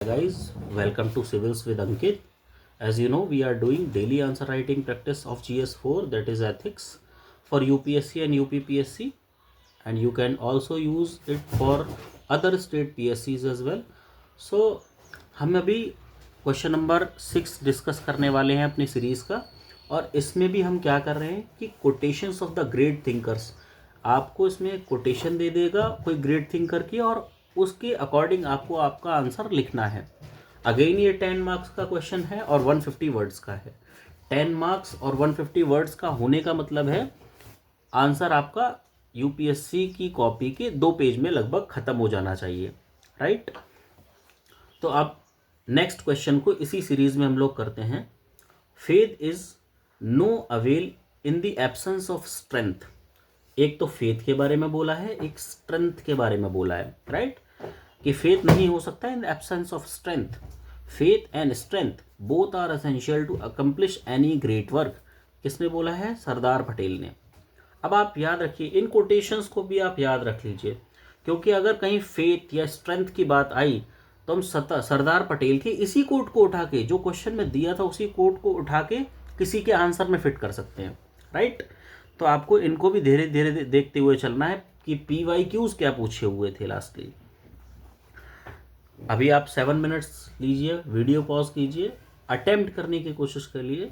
Guys, welcome to Civils with Ankit. As you know, we are doing daily answer writing practice of GS4, that is ethics, for UPSC and UPPSC, and you can also use it for other state PSCs as well. So हम अभी question number 6 discuss करने वाले हैं अपनी series का, और इसमें भी हम क्या कर रहे हैं कि quotations of the great thinkers, आपको इसमें कोटेशन दे देगा कोई ग्रेट थिंकर की, और उसके अकॉर्डिंग आपको आपका आंसर लिखना है। अगेन ये 10 मार्क्स का क्वेश्चन है और 150 वर्ड्स का है। 10 मार्क्स और 150 वर्ड्स का होने का मतलब है आंसर आपका यूपीएससी की कॉपी के 2 पेज में लगभग ख़त्म हो जाना चाहिए, राइट। तो अब नेक्स्ट क्वेश्चन को इसी सीरीज में हम लोग करते हैं। Faith is no avail in the absence of strength. एक तो फेथ के बारे में बोला है, एक स्ट्रेंथ के बारे में बोला है, राइट, कि फेथ नहीं हो सकता in the absence of strength. Faith and strength both are essential to accomplish any great work. किसने बोला है? सरदार पटेल ने। अब आप याद रखिए, इन कोटेशंस को भी आप याद रख लीजिए, क्योंकि अगर कहीं फेथ या स्ट्रेंथ की बात आई तो हम सरदार पटेल के इसी कोट को उठा के, जो क्वेश्चन में दिया था उसी कोट को उठा के किसी के आंसर में फिट कर सकते हैं, राइट। तो आपको इनको भी धीरे धीरे देखते हुए चलना है कि PYQs क्या पूछे हुए थे लास्टली। अभी आप 7 मिनट्स लीजिए, वीडियो पॉज कीजिए, अटेम्प्ट करने की कोशिश कर लिए,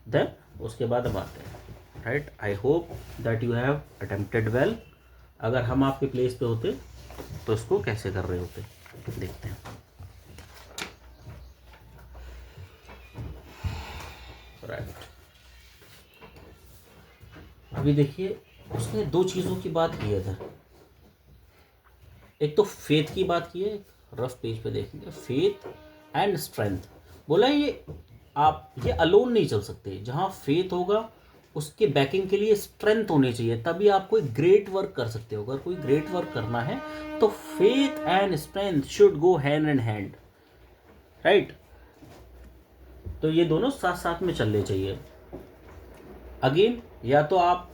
देन उसके बाद हम आते हैं, right. I hope that you have attempted well. अगर हम आपके प्लेस पे होते तो इसको कैसे कर रहे होते, देखते हैं, राइट। अभी देखिए, उसने 2 चीज़ों की बात की है इधर। एक तो फेथ की बात की है, रफ पेज पे देखेंगे, फेथ एंड स्ट्रेंथ बोला है। ये अलोन नहीं चल सकते। जहाँ फेथ होगा उसके बैकिंग के लिए स्ट्रेंथ होनी चाहिए, तभी आप कोई ग्रेट वर्क कर सकते हो। अगर कोई ग्रेट वर्क करना है तो faith and strength should go hand in hand, right. तो ये दोनों साथ साथ में चलने चाहिए। अगेन, या तो आप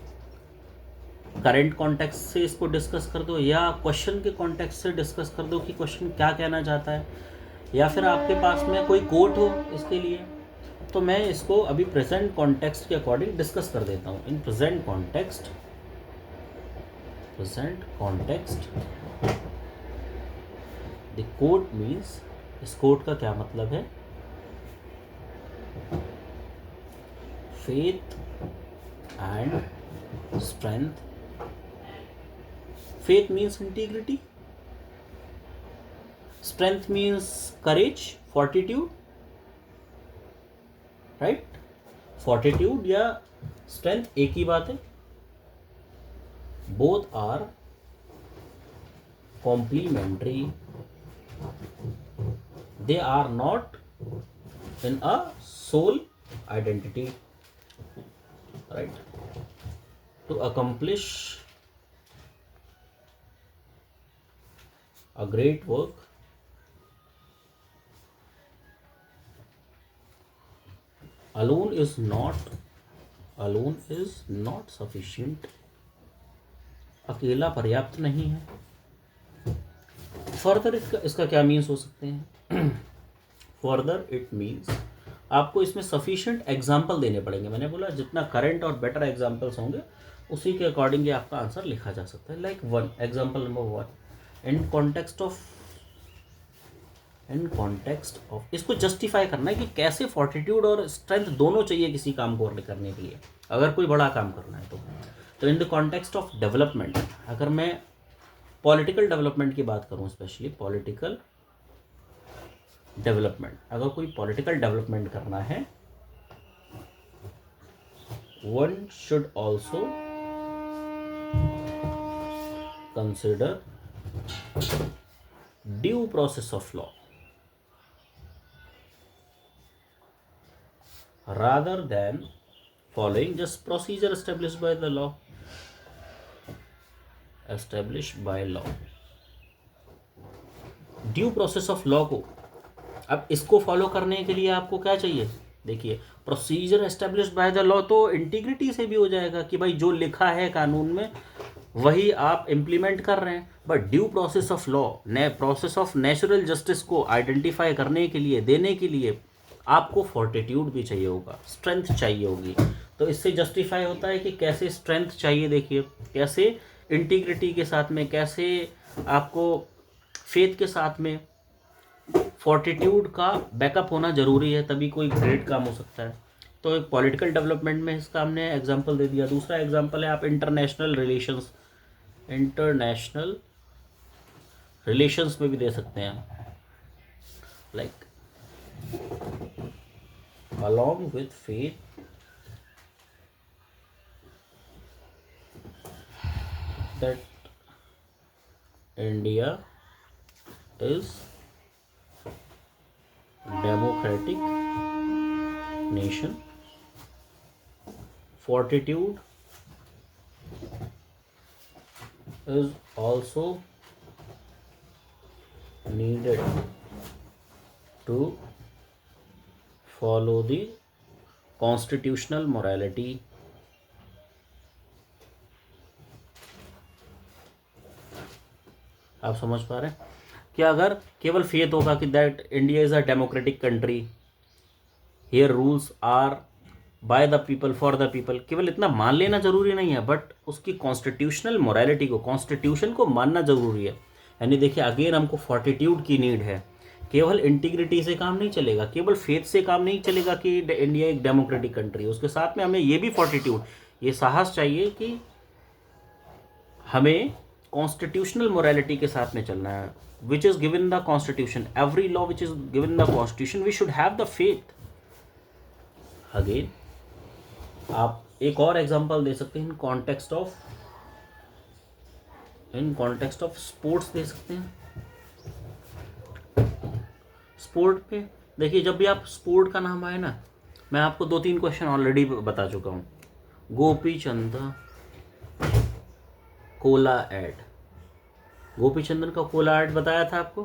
करंट कॉन्टेक्स्ट से इसको डिस्कस कर दो, या क्वेश्चन के कॉन्टेक्स्ट से डिस्कस कर दो कि क्वेश्चन क्या कहना चाहता है, या फिर आपके पास में कोई कोट हो इसके लिए। तो मैं इसको अभी प्रेजेंट कॉन्टेक्स्ट के अकॉर्डिंग डिस्कस कर देता हूँ। In present context the quote means, इस कोट का क्या मतलब है? Faith and strength. Faith means integrity, strength means courage, fortitude, right? Fortitude या strength एक ही बात है। Both are complementary. They are not in a sole identity, right? To accomplish a great work, alone is not sufficient. अकेला पर्याप्त नहीं है। Further इसका क्या मीन्स हो सकते हैं? फर्दर इट मीन्स आपको इसमें सफिशिएंट एग्जाम्पल देने पड़ेंगे। मैंने बोला जितना करंट और बेटर एग्जाम्पल्स होंगे उसी के अकॉर्डिंग ही आपका आंसर लिखा जा सकता है। Like example number 1, in context of इसको जस्टिफाई करना है कि कैसे फोर्टिट्यूड और स्ट्रेंथ दोनों चाहिए किसी काम को करने के लिए, अगर कोई बड़ा काम करना है तो in the context of development, अगर मैं पॉलिटिकल डेवलपमेंट की बात करूं, स्पेशली पॉलिटिकल डेवलपमेंट, अगर कोई पॉलिटिकल डेवलपमेंट करना है, one should also consider due process of law rather than following just procedure established by the law. Due process of law को, अब इसको फॉलो करने के लिए आपको क्या चाहिए? देखिए, procedure established by the law तो इंटीग्रिटी से भी हो जाएगा कि भाई जो लिखा है कानून में वही आप इम्प्लीमेंट कर रहे हैं। But due process of law, process of natural justice को आइडेंटिफाई करने के लिए, देने के लिए आपको फोर्टिट्यूड भी चाहिए होगा, स्ट्रेंथ चाहिए होगी। तो इससे जस्टिफाई होता है कि कैसे स्ट्रेंथ चाहिए, देखिए कैसे इंटीग्रिटी के साथ में, कैसे आपको फेथ के साथ में फोर्टिट्यूड का बैकअप होना ज़रूरी है, तभी कोई ग्रेट काम हो सकता है। तो एक पॉलिटिकल डेवलपमेंट में इसका हमने एग्जांपल दे दिया। दूसरा एग्जांपल है आप इंटरनेशनल रिलेशंस, इंटरनेशनल रिलेशंस में भी दे सकते हैं, like along with faith that India is democratic nation, fortitude is also needed to follow the constitutional morality. आप समझ पा रहे हैं कि अगर केवल फेथ होगा कि that India is a democratic country, here rules are by the people for the people, केवल इतना मान लेना जरूरी नहीं है, बट उसकी कॉन्स्टिट्यूशनल मोरालिटी को, कॉन्स्टिट्यूशन को मानना जरूरी है। यानी देखिए अगेन हमको फोर्टिट्यूड की नीड है। केवल इंटीग्रिटी से काम नहीं चलेगा, केवल फेथ से काम नहीं चलेगा कि इंडिया एक डेमोक्रेटिक कंट्री है, उसके साथ में हमें ये भी फोर्टिट्यूड, ये साहस चाहिए कि हमें कॉन्स्टिट्यूशनल मोरालिटी के साथ में चलना है, which is given the constitution, every law which is given the constitution, we should have the faith. Again आप एक और एग्जांपल दे सकते हैं इन कॉन्टेक्स्ट ऑफ स्पोर्ट्स दे सकते हैं। स्पोर्ट पे देखिए, जब भी आप स्पोर्ट का नाम आए ना, मैं आपको 2-3 क्वेश्चन ऑलरेडी बता चुका हूँ। गोपी चंद कोला एड, गोपी चंदन का कोला एड बताया था आपको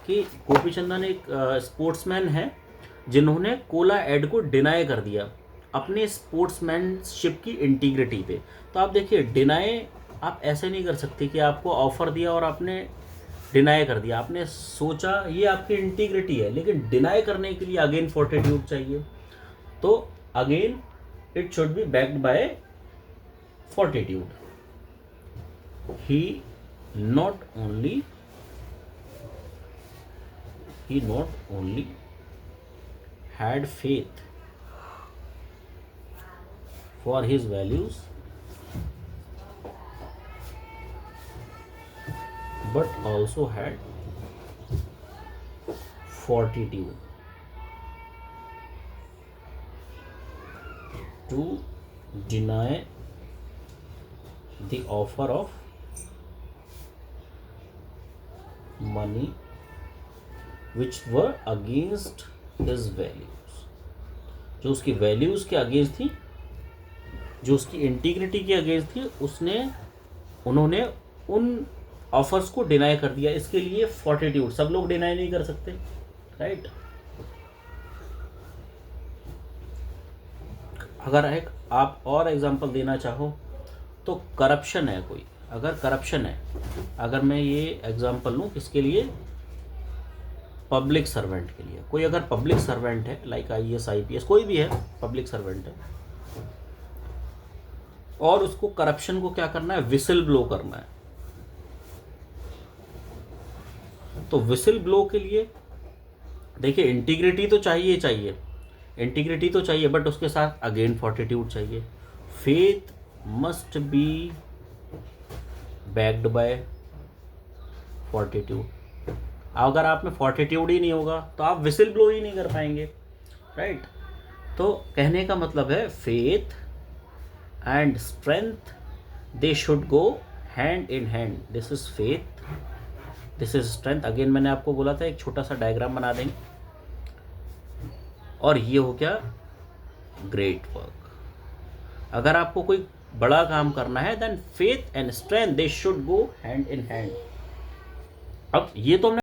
कि गोपी चंदन एक स्पोर्ट्समैन है जिन्होंने कोला एड को डिनाई कर दिया अपने स्पोर्ट्समैनशिप की इंटीग्रिटी पे। तो आप देखिए डिनाई आप ऐसे नहीं कर सकते कि आपको ऑफर दिया और आपने डिनाई कर दिया, आपने सोचा, ये आपकी इंटीग्रिटी है, लेकिन डिनाई करने के लिए अगेन फोर्टिट्यूड चाहिए। तो again it should be backed by fortitude. he not only had faith for his values, but also had fortitude to deny the offer of money which were against his values, जो उसकी values के against थी, जो उसकी integrity के against थी, उन्होंने उन ऑफर्स को डिनाई कर दिया। इसके लिए फोर्टिट्यूड, सब लोग डिनाई नहीं कर सकते, राइट। अगर एक आप और एग्जांपल देना चाहो तो करप्शन है कोई, अगर करप्शन है, अगर मैं ये एग्जांपल लूँ किसके लिए, पब्लिक सर्वेंट के लिए। कोई अगर पब्लिक सर्वेंट है लाइक IAS IPS कोई भी है, पब्लिक सर्वेंट है और उसको करप्शन को क्या करना है, विसिल ब्लो करना है। तो विसिल ब्लो के लिए देखिए इंटीग्रिटी तो चाहिए, इंटीग्रिटी तो चाहिए, बट उसके साथ अगेन फोर्टिट्यूड चाहिए। Faith must be backed by fortitude. अगर आप में फोर्टिट्यूड ही नहीं होगा तो आप विसिल ब्लो ही नहीं कर पाएंगे, राइट। तो कहने का मतलब है faith and strength they should go hand in hand. This is faith, this is strength. Again मैंने आपको बोला था एक छोटा सा डायग्राम बना देंगे और ये हो गया ग्रेट वर्क। अगर आपको कोई बड़ा काम करना है then faith and strength they should go hand in hand. अब ये तो हमने